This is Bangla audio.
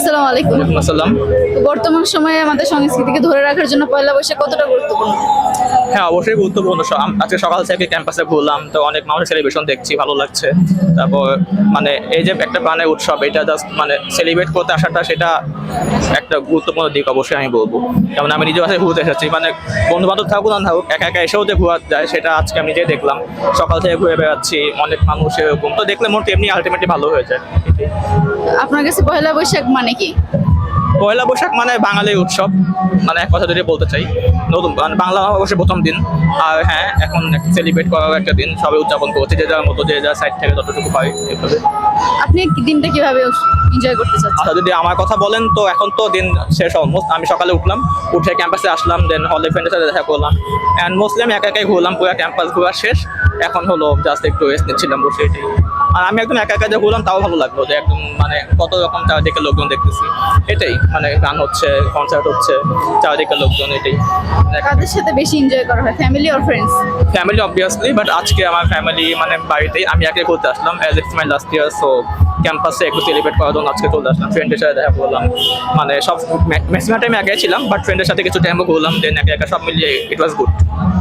আসসালামু আলাইকুম। আসসালাম। বর্তমান সময়ে আমাদের সংস্কৃতিকে ধরে রাখার জন্য পয়লা বৈশাখ কতটা গুরুত্বপূর্ণ? হ্যাঁ, অবশ্যই গুরুত্বপূর্ণ। আজকে সকাল থেকে ক্যাম্পাসে ঘুরলাম, তো অনেক মানুষের সেলিব্রেশন দেখছি, ভালো লাগছে। তারপর মানে এই যে একটা প্রাণের উৎসব, এটা জাস্ট মানে সেলিব্রেট করতে আসাটা, সেটা একটা গুরুত্বপূর্ণ দিক অবশ্যই আমি বলবো। যেমন আমি নিজের কাছে ঘুরতে এসেছি, মানে বন্ধু বান্ধব থাকুক না থাকুক, একা একা এসেও যে ঘোরা যায়, সেটা আজকে আমি নিজেই দেখলাম। সকাল থেকে ঘুরে বেড়াচ্ছি, অনেক মানুষ এরকম, তো দেখলে মোট এমনি আলটিমেটলি ভালো হয়ে যায়। আপনার কাছে পয়লা বৈশাখ মানে কি? পয়লা বৈশাখ মানে বাঙালির উৎসব, মানে এক কথা যদি বলতে চাই, নতুন মানে বাংলা অবশ্যই প্রথম দিন। আর হ্যাঁ, এখন সেলিব্রেট করার একটা দিন, সবাই উদযাপন করছে, যে যার মতো, যে যার সাইড থেকে যতটুকু পারে এভাবে। আপনি দিনটা কিভাবে এনজয় করতে চাচ্ছেন? আচ্ছা, যদি আমার কথা বলেন, তো এখন তো দিন শেষ অলমোস্ট। আমি সকালে উঠলাম, উঠে ক্যাম্পাসে আসলাম, দেন হলে ফ্রেন্ডের সাথে দেখা করলাম, অ্যান্ড মোস্টলি আমি একা একাই ঘুরলাম, পুরো ক্যাম্পাস ঘোরা শেষ। এখন হলো জাস্ট একটু রেস্ট নিচ্ছিলাম বসে, এটাই। আর আমি একদম একা একা যে ঘুরলাম, তাও ভালো লাগলো, যে একদম মানে কত রকম চারিদিকে লোকজন দেখতেছি, এটাই। মানে গান হচ্ছে, কনসার্ট হচ্ছে, চারিদিকে লোকজন, এটাই। কাদের সাথে বেশি এনজয় করা হয়, family or friends? Family obviously, but আজকে আমার ফ্যামিলি মানে বাড়িতেই, আমি একে ঘুরতে আসলাম, as it's my last year, so ক্যাম্পাসে একটু সেলিব্রেট করার জন্য আজকে চলে আসলাম, ফ্রেন্ডের সাথে দেখা করলাম। মানে সব ম্যাক্সিমাম টাইমে একাই ছিলাম, বাট ফ্রেন্ডের সাথে কিছু টাইমও ঘুরলাম, দেন একা একা সব মিলিয়ে ইট ওয়াজ গুড।